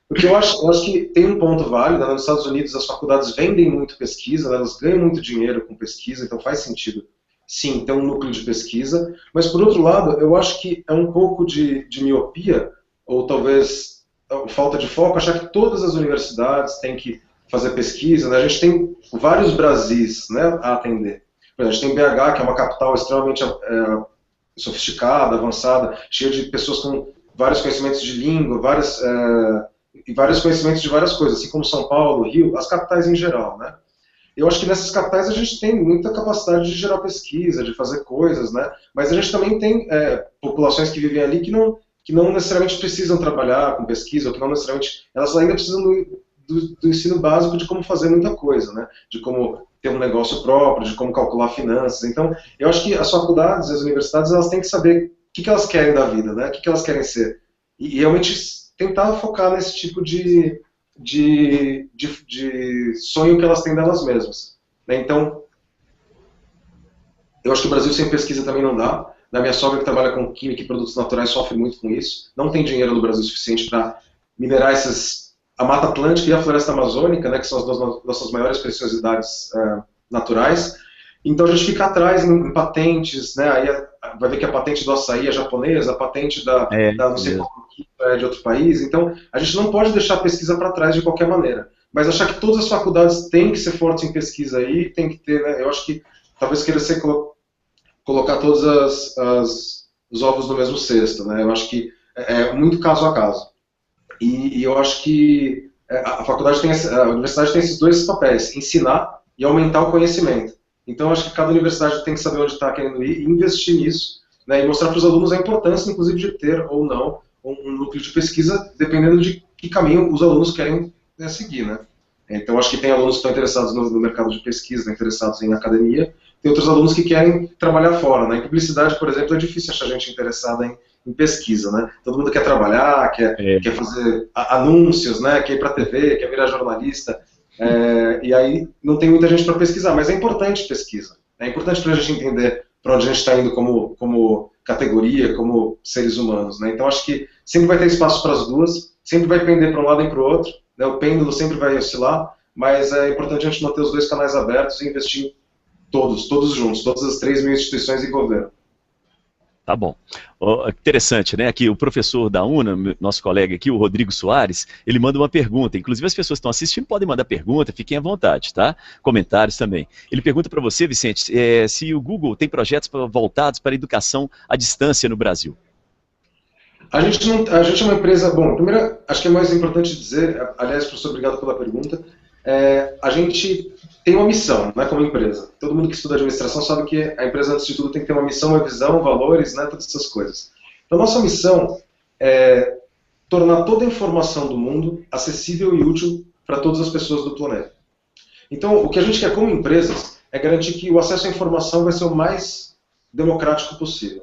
Porque eu acho que tem um ponto válido, né? Nos Estados Unidos as faculdades vendem muito pesquisa, né? Elas ganham muito dinheiro com pesquisa, então faz sentido, sim, ter um núcleo de pesquisa, mas por outro lado, eu acho que é um pouco de miopia, ou talvez falta de foco, achar que todas as universidades têm que fazer pesquisa, né? A gente tem vários Brasis, né, a atender. Por exemplo, a gente tem BH, que é uma capital extremamente sofisticada, avançada, cheia de pessoas com vários conhecimentos de língua, e vários conhecimentos de várias coisas, assim como São Paulo, Rio, as capitais em geral, né? Eu acho que nessas capitais a gente tem muita capacidade de gerar pesquisa, de fazer coisas, né? Mas a gente também tem populações que vivem ali que não necessariamente precisam trabalhar com pesquisa, ou que não necessariamente, elas ainda precisam do ensino básico de como fazer muita coisa, né? De como ter um negócio próprio, de como calcular finanças. Então, eu acho que as faculdades e as universidades, elas têm que saber o que elas querem da vida, né? O que elas querem ser. E realmente tentar focar nesse tipo de sonho que elas têm delas mesmas, né? Então, eu acho que o Brasil sem pesquisa também não dá. A minha sogra que trabalha com química e produtos naturais sofre muito com isso. Não tem dinheiro no Brasil suficiente para minerar a Mata Atlântica e a Floresta Amazônica, né, que são as nossas maiores preciosidades naturais. Então a gente fica atrás em patentes, né, aí vai ver que a patente do açaí é japonesa, a patente da não sei qual é de outro país. Então a gente não pode deixar a pesquisa para trás de qualquer maneira. Mas achar que todas as faculdades têm que ser fortes em pesquisa aí, tem que ter, né, eu acho que talvez queira ser colocar todos os ovos no mesmo cesto, né, eu acho que é muito caso a caso. E eu acho que a universidade tem esses dois papéis, ensinar e aumentar o conhecimento. Então, eu acho que cada universidade tem que saber onde está querendo ir e investir nisso, né, e mostrar para os alunos a importância, inclusive, de ter ou não um núcleo de pesquisa, dependendo de que caminho os alunos querem seguir, né. Então, eu acho que tem alunos que estão interessados no mercado de pesquisa, interessados em academia, tem outros alunos que querem trabalhar fora, né. Em publicidade, por exemplo, é difícil achar gente interessada em pesquisa, né? Todo mundo quer trabalhar, quer fazer anúncios, né? Quer ir para a TV, quer virar jornalista, e aí não tem muita gente para pesquisar, mas é importante pesquisa. É importante para a gente entender para onde a gente está indo como categoria, como seres humanos, né? Então acho que sempre vai ter espaço para as duas, sempre vai pender para um lado e para o outro, né? O pêndulo sempre vai oscilar, mas é importante a gente manter os dois canais abertos e investir todos juntos, todas as 3.000 instituições e governo. Tá bom. Interessante, né? Aqui o professor da UNA, nosso colega aqui, o Rodrigo Soares, ele manda uma pergunta. Inclusive as pessoas que estão assistindo podem mandar pergunta, fiquem à vontade, tá? Comentários também. Ele pergunta para você, Vicente, se o Google tem projetos voltados para a educação à distância no Brasil. A gente é uma empresa, bom, primeiro, acho que é mais importante dizer, aliás, professor, obrigado pela pergunta, a gente tem uma missão, né, como empresa. Todo mundo que estuda administração sabe que a empresa, antes de tudo, tem que ter uma missão, uma visão, valores, né, todas essas coisas. Então, nossa missão é tornar toda a informação do mundo acessível e útil para todas as pessoas do planeta. Então, o que a gente quer como empresas é garantir que o acesso à informação vai ser o mais democrático possível.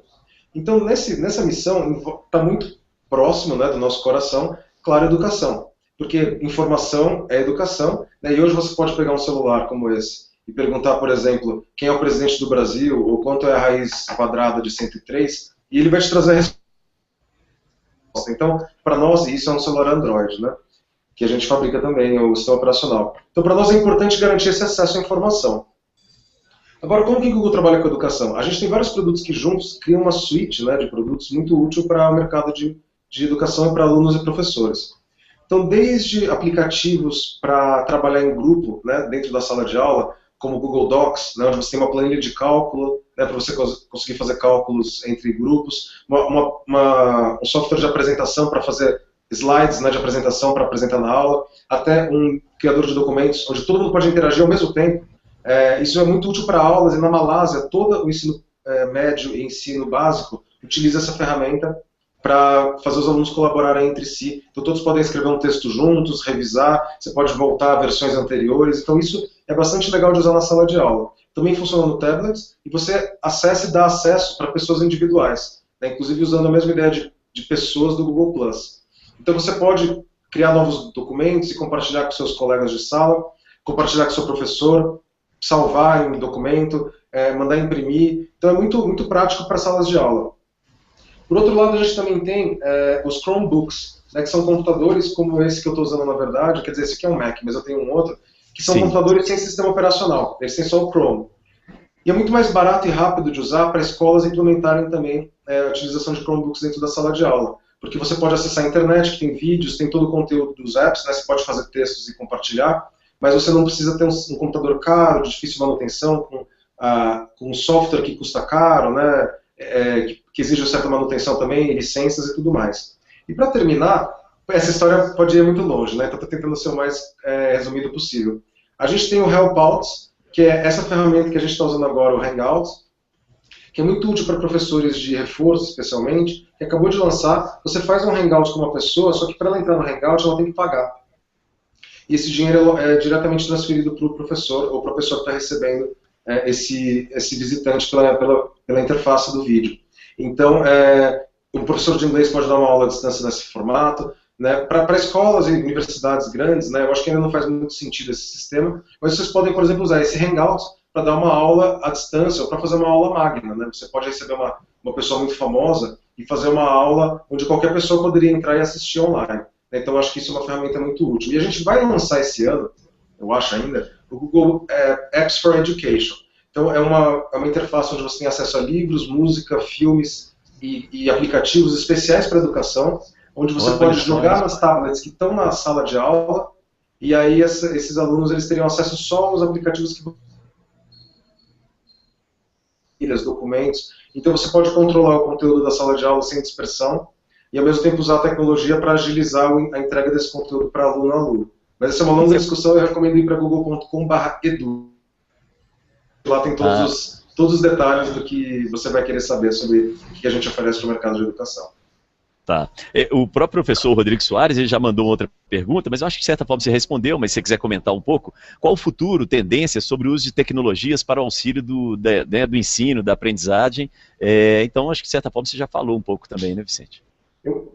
Então, nessa missão, está muito próximo, né, do nosso coração, claro, a educação. Porque informação é educação, né? E hoje você pode pegar um celular como esse e perguntar, por exemplo, quem é o presidente do Brasil, ou quanto é a raiz quadrada de 103, e ele vai te trazer a resposta. Então, para nós, isso é um celular Android, né? que a gente fabrica também, o sistema operacional. Então, para nós é importante garantir esse acesso à informação. Agora, como que o Google trabalha com a educação? A gente tem vários produtos que juntos criam uma suite, né, de produtos muito útil para o mercado de educação e para alunos e professores. Então, desde aplicativos para trabalhar em grupo, né, dentro da sala de aula, como o Google Docs, né, onde você tem uma planilha de cálculo, né, para você conseguir fazer cálculos entre grupos, um software de apresentação para fazer slides, né, de apresentação para apresentar na aula, até um criador de documentos, onde todo mundo pode interagir ao mesmo tempo. Isso é muito útil para aulas, e na Malásia, todo o ensino médio e ensino básico utiliza essa ferramenta para fazer os alunos colaborarem entre si. Então todos podem escrever um texto juntos, revisar, você pode voltar a versões anteriores, então isso é bastante legal de usar na sala de aula. Também funciona no tablet, e você acessa e dá acesso para pessoas individuais, né, inclusive usando a mesma ideia de pessoas do Google+. Então você pode criar novos documentos e compartilhar com seus colegas de sala, compartilhar com seu professor, salvar em documento, mandar imprimir. Então é muito, muito prático para salas de aula. Por outro lado, a gente também tem os Chromebooks, né, que são computadores como esse que eu estou usando na verdade, quer dizer, esse aqui é um Mac, mas eu tenho um outro, que são computadores sem sistema operacional, eles têm só o Chrome. E é muito mais barato e rápido de usar para escolas implementarem também a utilização de Chromebooks dentro da sala de aula, porque você pode acessar a internet, que tem vídeos, tem todo o conteúdo dos apps, né, você pode fazer textos e compartilhar, mas você não precisa ter um computador caro, de difícil manutenção, com um software que custa caro, né, que exige uma certa manutenção também, licenças e tudo mais. E para terminar, essa história pode ir muito longe, né? Então estou tentando ser o mais resumido possível. A gente tem o Helpouts, que é essa ferramenta que a gente está usando agora, o Hangouts, que é muito útil para professores de reforço, especialmente, que acabou de lançar. Você faz um Hangout com uma pessoa, só que para ela entrar no Hangout ela tem que pagar. E esse dinheiro é diretamente transferido para o professor, ou o professor está recebendo esse visitante pela interface do vídeo. Então, um professor de inglês pode dar uma aula à distância nesse formato, né? Para escolas e universidades grandes, né, eu acho que ainda não faz muito sentido esse sistema, mas vocês podem, por exemplo, usar esse Hangout para dar uma aula à distância ou para fazer uma aula magna, né? Você pode receber uma pessoa muito famosa e fazer uma aula onde qualquer pessoa poderia entrar e assistir online. Então, eu acho que isso é uma ferramenta muito útil. E a gente vai lançar esse ano, eu acho ainda, o Google Apps for Education. Então, é uma interface onde você tem acesso a livros, música, filmes e aplicativos especiais para educação, onde você pode jogar nas tablets que estão na sala de aula, e aí esses alunos eles teriam acesso só aos aplicativos que documentos. Então, você pode controlar o conteúdo da sala de aula sem dispersão, e ao mesmo tempo usar a tecnologia para agilizar a entrega desse conteúdo para aluno a aluno. Mas essa é uma longa discussão, eu recomendo ir para google.com/edu. Lá tem todos os detalhes do que você vai querer saber sobre o que a gente oferece para o mercado de educação. Tá. O próprio professor Rodrigo Soares ele já mandou outra pergunta, mas eu acho que de certa forma você respondeu, mas se você quiser comentar um pouco, qual o futuro, tendência sobre o uso de tecnologias para o auxílio do ensino, da aprendizagem? Então acho que de certa forma você já falou um pouco também, né, Vicente?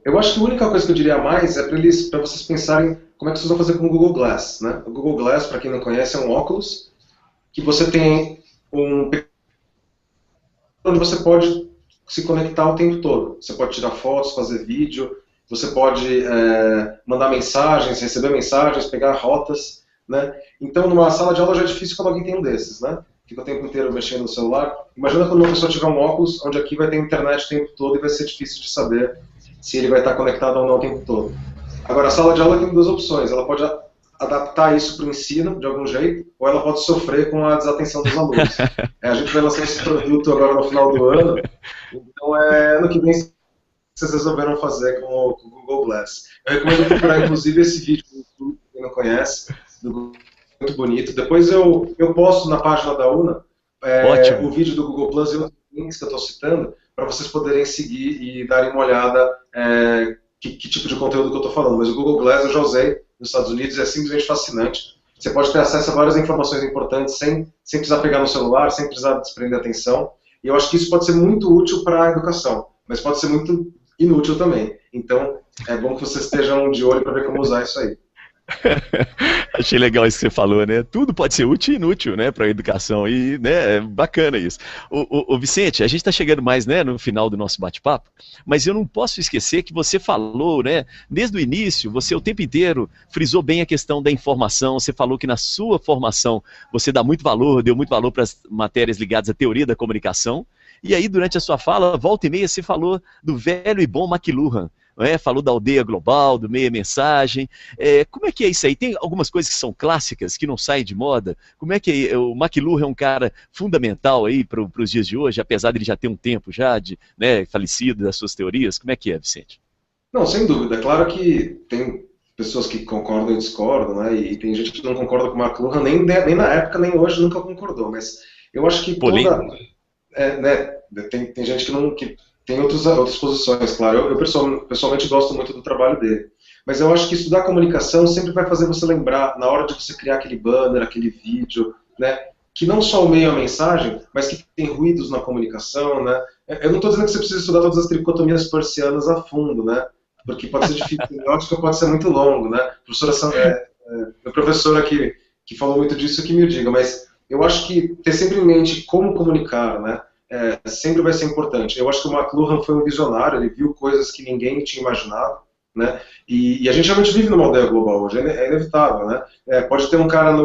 Eu acho que a única coisa que eu diria a mais é para vocês pensarem como é que vocês vão fazer com o Google Glass, né? O Google Glass, para quem não conhece, é um óculos que você tem onde você pode se conectar o tempo todo. Você pode tirar fotos, fazer vídeo, você pode mandar mensagens, receber mensagens, pegar rotas, né? Então, numa sala de aula já é difícil quando alguém tem um desses, né? Fica o tempo inteiro mexendo no celular. Imagina quando uma pessoa tiver um óculos, onde aqui vai ter internet o tempo todo e vai ser difícil de saber se ele vai estar conectado ou não o tempo todo. Agora, a sala de aula tem duas opções. Ela pode adaptar isso para o ensino, de algum jeito, ou ela pode sofrer com a desatenção dos alunos. A gente vai lançar esse produto agora no final do ano, então ano que vem vocês resolveram fazer com o Google Glass. Eu recomendo procurar, inclusive, esse vídeo do YouTube, quem não conhece, do Google, muito bonito. Depois eu posto na página da UNA o vídeo do Google Plus e os links que eu estou citando, para vocês poderem seguir e darem uma olhada que tipo de conteúdo que eu estou falando. Mas o Google Glass eu já usei nos Estados Unidos, é simplesmente fascinante. Você pode ter acesso a várias informações importantes sem precisar pegar no celular, sem precisar desprender atenção. E eu acho que isso pode ser muito útil para a educação, mas pode ser muito inútil também. Então, é bom que vocês estejam de olho para ver como usar isso aí. Achei legal isso que você falou, né? Tudo pode ser útil e inútil, né, para a educação, e, né, é bacana isso. Ô, Vicente, a gente está chegando mais, né, no final do nosso bate-papo, mas eu não posso esquecer que você falou, né, desde o início, você o tempo inteiro frisou bem a questão da informação, você falou que na sua formação você dá muito valor, deu muito valor para as matérias ligadas à teoria da comunicação, e aí durante a sua fala, volta e meia, você falou do velho e bom McLuhan, falou da aldeia global, do meia mensagem. Como é que é isso aí? Tem algumas coisas que são clássicas, que não saem de moda? Como é que o McLuhan é um cara fundamental aí para os dias de hoje, apesar de ele já ter um tempo já de, né, falecido das suas teorias? Como é que é, Vicente? Não, sem dúvida. É claro que tem pessoas que concordam e discordam, né? E tem gente que não concorda com o McLuhan, nem na época, nem hoje, nunca concordou. Mas eu acho que Polêmico. né, tem gente que não... Que tem outras posições, claro. Eu pessoalmente gosto muito do trabalho dele. Mas eu acho que estudar comunicação sempre vai fazer você lembrar, na hora de você criar aquele banner, aquele vídeo, né, que não só o meio é a mensagem, mas que tem ruídos na comunicação, né. Eu não estou dizendo que você precisa estudar todas as tricotomias persianas a fundo, né, porque pode ser difícil, eu acho que pode ser muito longo, né. Meu professor aqui, que falou muito disso, que me o diga, mas eu acho que ter sempre em mente como comunicar, né, sempre vai ser importante. Eu acho que o McLuhan foi um visionário, ele viu coisas que ninguém tinha imaginado, né? E a gente realmente vive numa aldeia global hoje, é inevitável, né? Pode ter um cara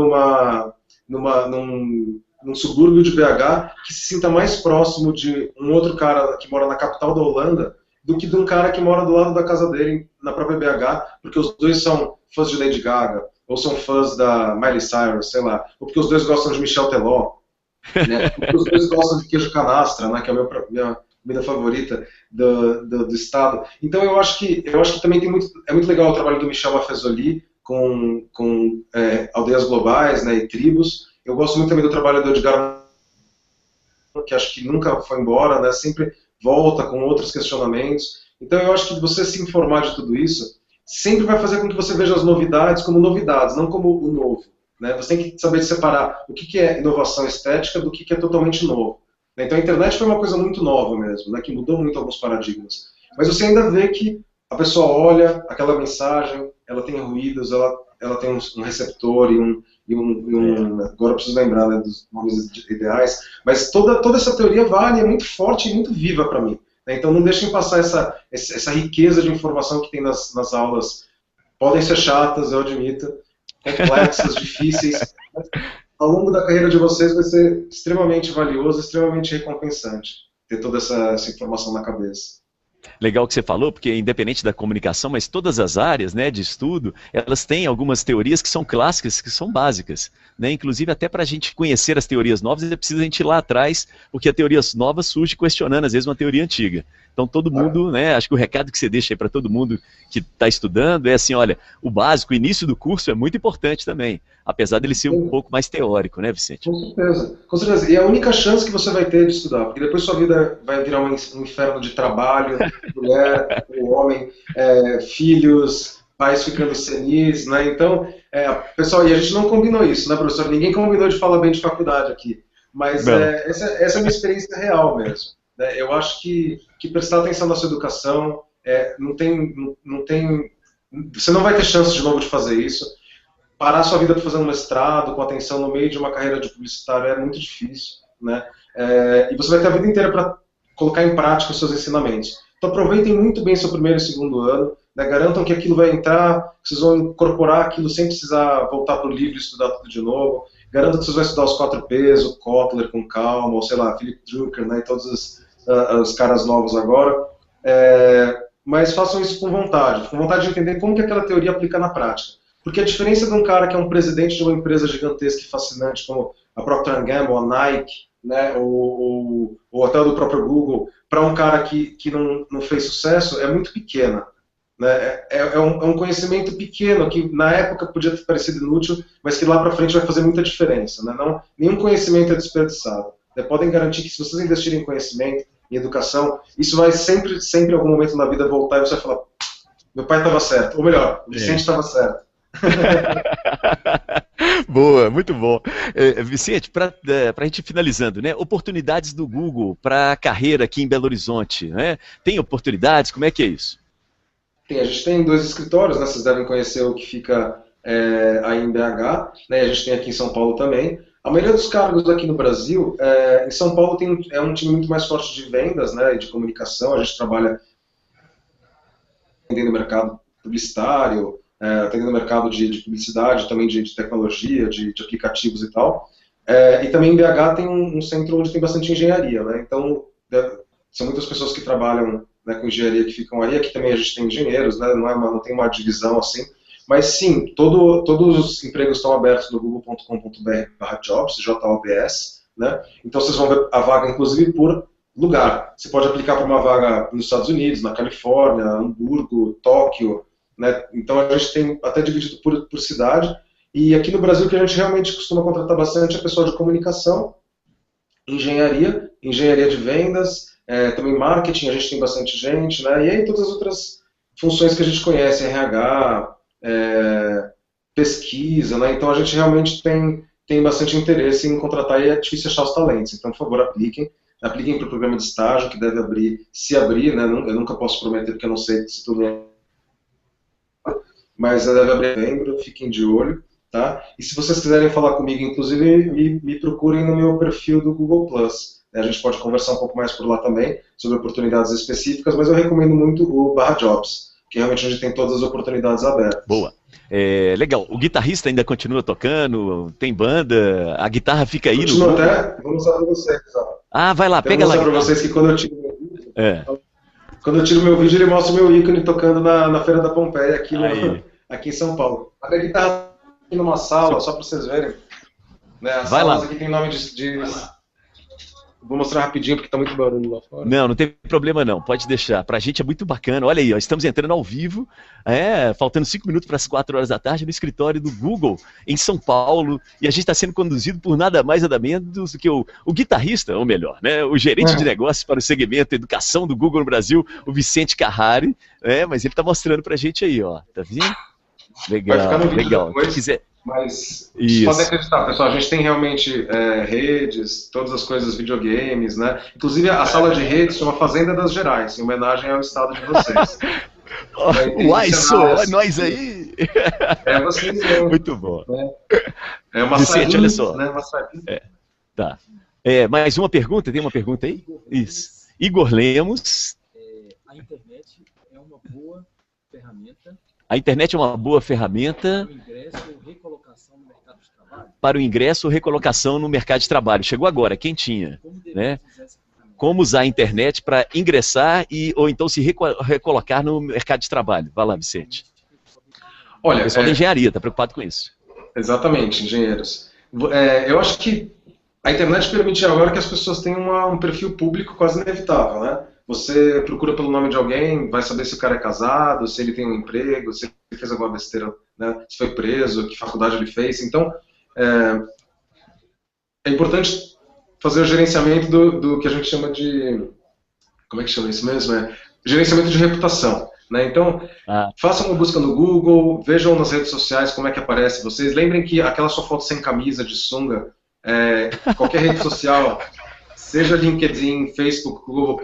num subúrbio de BH que se sinta mais próximo de um outro cara que mora na capital da Holanda do que de um cara que mora do lado da casa dele, na própria BH, porque os dois são fãs de Lady Gaga, ou são fãs da Miley Cyrus, sei lá, ou porque os dois gostam de Michel Teló, né? Os dois gostam de queijo canastra, né? Que é a minha comida favorita do estado. Então eu acho que também é muito legal o trabalho do Michel Afezoli com aldeias globais, né, e tribos. Eu gosto muito também do trabalho do Edgar, que acho que nunca foi embora, né? Sempre volta com outros questionamentos. Então eu acho que você se informar de tudo isso sempre vai fazer com que você veja as novidades como novidades, não como o novo. Né? Você tem que saber separar o que é inovação estética do que é totalmente novo. Então a internet foi uma coisa muito nova mesmo, né? Que mudou muito alguns paradigmas. Mas você ainda vê que a pessoa olha aquela mensagem, ela tem ruídos, ela tem um receptor agora eu preciso lembrar, né, dos nomes ideais, mas toda essa teoria vale, é muito forte e muito viva para mim. Né? Então não deixem passar essa riqueza de informação que tem nas aulas. Podem ser chatas, eu admito, complexas, difíceis. Ao longo da carreira de vocês vai ser extremamente valioso, extremamente recompensante ter toda essa informação na cabeça. Legal que você falou, porque independente da comunicação, mas todas as áreas, né, de estudo, elas têm algumas teorias que são clássicas, que são básicas, né? Inclusive até para a gente conhecer as teorias novas, é preciso a gente ir lá atrás, porque a teoria nova surge questionando às vezes uma teoria antiga. Então todo mundo, né, acho que o recado que você deixa aí para todo mundo que está estudando é assim, olha, o básico, o início do curso é muito importante também, apesar dele ser um pouco mais teórico, né, Vicente? Com certeza, com certeza. E é a única chance que você vai ter de estudar, porque depois sua vida vai virar um inferno de trabalho, mulher, homem, filhos, pais ficando senis, né? Então, pessoal, e a gente não combinou isso, né, professor? Ninguém combinou de falar bem de faculdade aqui, mas essa é uma experiência real mesmo. Né? Eu acho que prestar atenção na sua educação, você não vai ter chance de novo de fazer isso. Parar sua vida para fazer um mestrado com atenção no meio de uma carreira de publicitário é muito difícil, né? E você vai ter a vida inteira para colocar em prática os seus ensinamentos. Então aproveitem muito bem seu primeiro e segundo ano, né? Garantam que aquilo vai entrar, que vocês vão incorporar aquilo sem precisar voltar para o livro e estudar tudo de novo. Garantam que vocês vão estudar os 4Ps, o Kotler com calma, ou sei lá, Philip Drucker, né? E todos os caras novos agora. Mas façam isso com vontade de entender como que aquela teoria aplica na prática. Porque a diferença de um cara que é um presidente de uma empresa gigantesca e fascinante, como a Procter & Gamble, a Nike, né, ou até do próprio Google, para um cara que não fez sucesso, é muito pequena. Né? É um conhecimento pequeno, que na época podia ter parecido inútil, mas que lá para frente vai fazer muita diferença. Né? Nenhum conhecimento é desperdiçado. Podem garantir que se vocês investirem em conhecimento, em educação, isso vai sempre em algum momento na vida voltar e você vai falar, meu pai estava certo, ou melhor, o Vicente estava certo. Boa, muito bom. Vicente, para a gente finalizando, né? Oportunidades do Google para a carreira aqui em Belo Horizonte, né? Tem oportunidades? Como é que é isso? A gente tem 2 escritórios, né? Vocês devem conhecer o que fica aí em BH, né, a gente tem aqui em São Paulo também. A maioria dos cargos aqui no Brasil, em São Paulo é um time muito mais forte de vendas, né, e de comunicação, a gente trabalha atendendo o mercado publicitário, atendendo o mercado de publicidade, também de tecnologia, de aplicativos e tal. E também em BH tem um centro onde tem bastante engenharia, né, então são muitas pessoas que trabalham, né, com engenharia que ficam ali. Aqui também a gente tem engenheiros, né, não tem uma divisão assim, mas sim, todos os empregos estão abertos no google.com.br/jobs, JOBS, né, então vocês vão ver a vaga inclusive por lugar. Você pode aplicar para uma vaga nos Estados Unidos, na Califórnia, Hamburgo, Tóquio, né, então a gente tem até dividido por cidade, e aqui no Brasil o que a gente realmente costuma contratar bastante é pessoal de comunicação, engenharia de vendas, também marketing, a gente tem bastante gente, né? E aí todas as outras funções que a gente conhece, RH, pesquisa, né? Então a gente realmente tem bastante interesse em contratar e é difícil achar os talentos. Então, por favor, apliquem para o programa de estágio, que deve abrir, se abrir, né? Eu nunca posso prometer porque eu não sei se tudo é... Mas deve abrir em novembro, fiquem de olho. Tá? E se vocês quiserem falar comigo, inclusive, me procurem no meu perfil do Google+. A gente pode conversar um pouco mais por lá também, sobre oportunidades específicas, mas eu recomendo muito o /jobs, que realmente a gente tem todas as oportunidades abertas. Boa. Legal. O guitarrista ainda continua tocando? Tem banda? A guitarra fica aí no... até, vou mostrar para vocês. Ó. Vai lá, pega lá. Vou mostrar para vocês que quando eu tiro meu vídeo, quando eu tiro meu vídeo, ele mostra o meu ícone tocando na Feira da Pompeia, aqui em São Paulo. A minha guitarra numa sala, só para vocês verem. Né, as salas aqui tem nome de... Vou mostrar rapidinho porque tá muito barulho lá fora. Não tem problema não, pode deixar. Pra gente é muito bacana. Olha aí, ó, estamos entrando ao vivo, faltando 5 minutos para as 4 horas da tarde, no escritório do Google, em São Paulo, e a gente está sendo conduzido por nada mais nada menos do que o guitarrista, ou melhor, né, o gerente de negócios para o segmento educação do Google no Brasil, o Vicente Carrari, mas ele está mostrando pra gente aí, ó, tá vendo? Legal, vai ficar no vídeo legal. Depois, quiser... Mas vocês podem acreditar, pessoal, a gente tem realmente redes, todas as coisas, videogames, né? Inclusive a sala de redes chama Fazenda das Gerais, em homenagem ao estado de vocês. Uai, nós aí! Vocês mesmo. Muito bom. É uma Vicente, olha só. Né? Tá. Mais uma pergunta? Tem uma pergunta aí? Isso. Igor Lemos. A internet é uma boa ferramenta. A internet é uma boa ferramenta para o ingresso ou recolocação no mercado de trabalho. Chegou agora, quentinha. Né? Como usar a internet para ingressar ou então se recolocar no mercado de trabalho. Vai lá, Vicente. Olha, o pessoal da engenharia está preocupado com isso. Exatamente, engenheiros. Eu acho que a internet permite agora que as pessoas tenham um perfil público quase inevitável, né? Você procura pelo nome de alguém, vai saber se o cara é casado, se ele tem um emprego, se ele fez alguma besteira, né? Se foi preso, que faculdade ele fez. Então, é importante fazer o gerenciamento do que a gente chama de... Como é que chama isso mesmo? Gerenciamento de reputação. Né? Então, façam uma busca no Google, vejam nas redes sociais como é que aparece vocês. Lembrem que aquela sua foto sem camisa, de sunga, qualquer rede social... Seja LinkedIn, Facebook, Google+,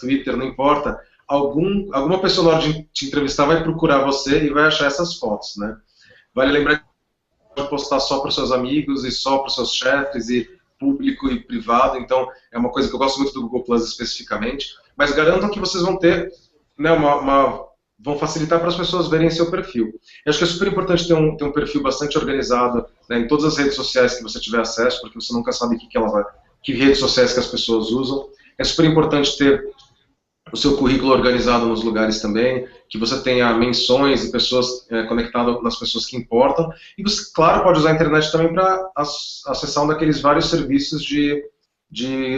Twitter, não importa, alguma pessoa na hora de te entrevistar vai procurar você e vai achar essas fotos, né? Vale lembrar que você pode postar só para os seus amigos e só para os seus chefes, e público e privado, então é uma coisa que eu gosto muito do Google+, especificamente, mas garantam que vocês vão ter, né, vão facilitar para as pessoas verem seu perfil. Eu acho que é super importante ter um perfil bastante organizado, né, em todas as redes sociais que você tiver acesso, porque você nunca sabe que redes sociais que as pessoas usam. É super importante ter o seu currículo organizado nos lugares também, que você tenha menções e pessoas conectadas nas pessoas que importam. E você, claro, pode usar a internet também para acessar um daqueles vários serviços de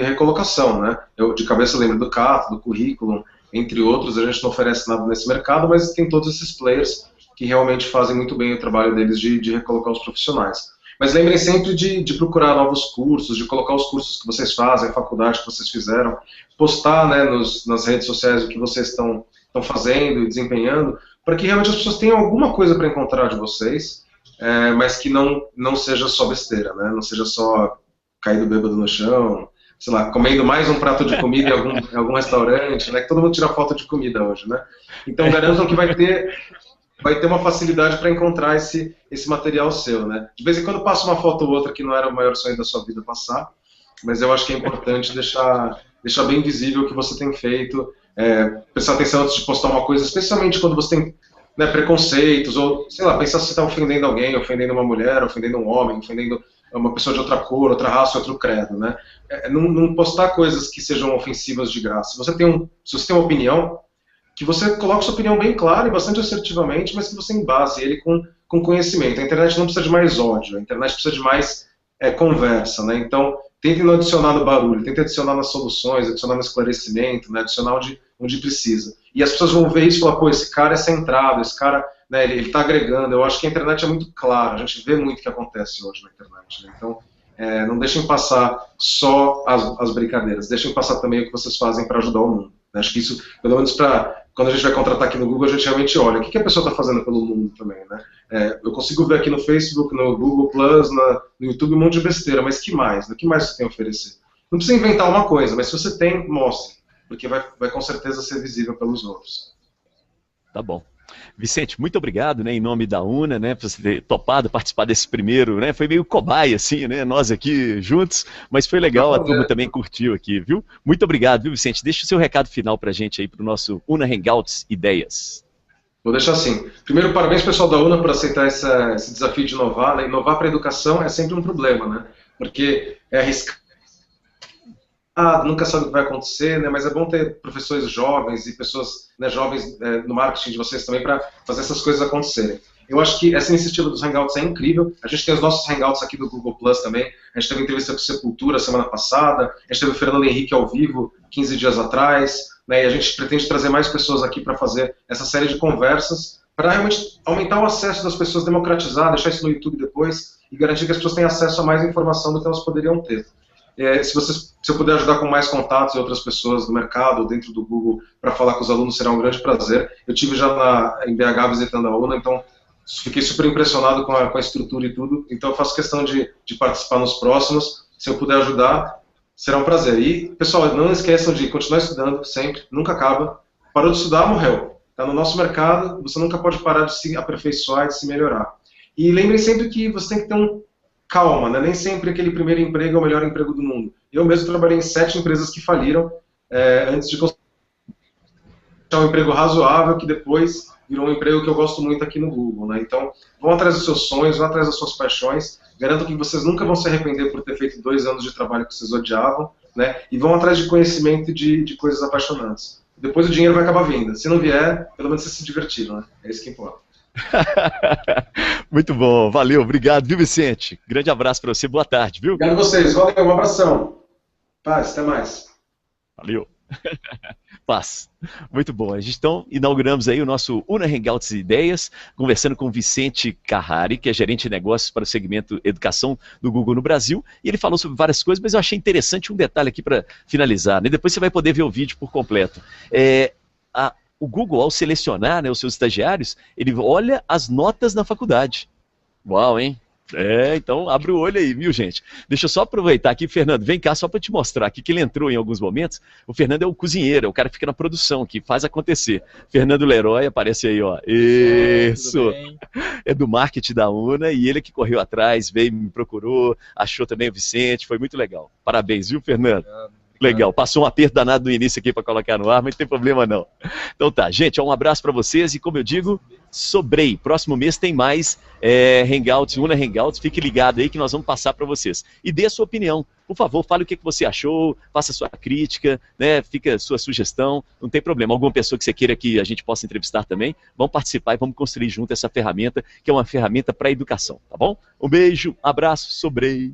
recolocação, né? Eu de cabeça lembro do Cato, do Currículo, entre outros. A gente não oferece nada nesse mercado, mas tem todos esses players que realmente fazem muito bem o trabalho deles de recolocar os profissionais. Mas lembrem sempre de procurar novos cursos, de colocar os cursos que vocês fazem, a faculdade que vocês fizeram, postar, né, nas redes sociais o que vocês estão fazendo e desempenhando, para que realmente as pessoas tenham alguma coisa para encontrar de vocês, mas que não seja só besteira, né, não seja só caído bêbado no chão, sei lá, comendo mais um prato de comida em algum restaurante, né, que todo mundo tira foto de comida hoje, né. Então garantam que vai ter vai ter uma facilidade para encontrar esse material seu, né? De vez em quando passa uma foto ou outra que não era o maior sonho da sua vida passar, mas eu acho que é importante deixar bem visível o que você tem feito, prestar atenção antes de postar uma coisa, especialmente quando você tem, né, preconceitos, ou, sei lá, pensar se você está ofendendo alguém, ofendendo uma mulher, ofendendo um homem, ofendendo uma pessoa de outra cor, outra raça, outro credo, né? Não postar coisas que sejam ofensivas de graça. Se você tem uma opinião, que você coloque sua opinião bem clara e bastante assertivamente, mas que você embase ele com conhecimento. A internet não precisa de mais ódio, a internet precisa de mais conversa, né? Então, tentem não adicionar no barulho, tentem adicionar nas soluções, adicionar no esclarecimento, né? Adicionar onde precisa. E as pessoas vão ver isso e falar, pô, esse cara é centrado, esse cara, né, ele está agregando. Eu acho que a internet é muito clara, a gente vê muito o que acontece hoje na internet, né? Então, não deixem passar só as brincadeiras, deixem passar também o que vocês fazem para ajudar o mundo. Acho que isso, pelo menos quando a gente vai contratar aqui no Google, a gente realmente olha o que a pessoa está fazendo pelo mundo também, né? Eu consigo ver aqui no Facebook, no Google Plus, no YouTube um monte de besteira, mas que mais? O que mais você tem a oferecer? Não precisa inventar uma coisa, mas se você tem, mostre, porque vai com certeza ser visível pelos outros. Tá bom. Vicente, muito obrigado, né, em nome da UNA, né, por você ter topado participar desse primeiro, né, foi meio cobaia, assim, né, nós aqui juntos, mas foi legal, a turma também curtiu aqui, viu? Muito obrigado, viu, Vicente? Deixa o seu recado final pra gente aí, pro nosso UNA Hangouts Ideias. Vou deixar assim. Primeiro, parabéns, pessoal da UNA, por aceitar esse desafio de inovar, né? Inovar para a educação é sempre um problema, né, porque é arriscado, nunca sabe o que vai acontecer, né? Mas é bom ter professores jovens e pessoas, né, jovens no marketing de vocês também para fazer essas coisas acontecerem. Eu acho que essa iniciativa dos Hangouts é incrível. A gente tem os nossos Hangouts aqui do Google Plus também. A gente teve entrevista com o Sepultura semana passada, a gente teve o Fernando Henrique ao vivo 15 dias atrás, né? E a gente pretende trazer mais pessoas aqui para fazer essa série de conversas para realmente aumentar o acesso das pessoas, democratizar, deixar isso no YouTube depois e garantir que as pessoas tenham acesso a mais informação do que elas poderiam ter. Se eu puder ajudar com mais contatos e outras pessoas do mercado ou dentro do Google para falar com os alunos, será um grande prazer. Eu tive já em BH visitando a UNA, então fiquei super impressionado com a estrutura e tudo, então eu faço questão de participar nos próximos. Se eu puder ajudar, será um prazer. E, pessoal, não esqueçam de continuar estudando sempre, nunca acaba. Parou de estudar, morreu. Está no nosso mercado, você nunca pode parar de se aperfeiçoar e de se melhorar. E lembrem sempre que você tem que ter calma, né? Nem sempre aquele primeiro emprego é o melhor emprego do mundo. Eu mesmo trabalhei em 7 empresas que faliram antes de conseguir um emprego razoável, que depois virou um emprego que eu gosto muito aqui no Google, né? Então, vão atrás dos seus sonhos, vão atrás das suas paixões, garanto que vocês nunca vão se arrepender por ter feito 2 anos de trabalho que vocês odiavam, né? E vão atrás de conhecimento e de coisas apaixonantes. Depois o dinheiro vai acabar vindo. Se não vier, pelo menos vocês se divertiram, né? É isso que importa. Muito bom, valeu, obrigado, viu, Vicente? Grande abraço para você, boa tarde, viu? Obrigado a vocês, valeu, um abração. Paz, até mais. Valeu. Paz. Muito bom. A gente então inauguramos aí o nosso UNA Hangouts Ideias, conversando com o Vicente Carrari, que é gerente de negócios para o segmento educação do Google no Brasil, e ele falou sobre várias coisas, mas eu achei interessante um detalhe aqui para finalizar, né? Depois você vai poder ver o vídeo por completo. O Google, ao selecionar, né, os seus estagiários, ele olha as notas na faculdade. Uau, hein? Então abre o olho aí, viu, gente? Deixa eu só aproveitar aqui, Fernando, vem cá só para te mostrar aqui que ele entrou em alguns momentos. O Fernando é o cozinheiro, é o cara que fica na produção, que faz acontecer. Fernando Leroy aparece aí, ó. Isso! É do marketing da UNA e ele que correu atrás, veio, me procurou, achou também o Vicente, foi muito legal. Parabéns, viu, Fernando? Legal, passou um aperto danado no início aqui para colocar no ar, mas não tem problema não. Então tá, gente, um abraço para vocês e como eu digo, sobrei. Próximo mês tem mais Hangouts, UNA Hangouts, fique ligado aí que nós vamos passar para vocês. E dê a sua opinião, por favor, fale o que você achou, faça a sua crítica, né? Fica a sua sugestão, não tem problema. Alguma pessoa que você queira que a gente possa entrevistar também, vamos participar e vamos construir junto essa ferramenta, que é uma ferramenta para a educação, tá bom? Um beijo, abraço, sobrei.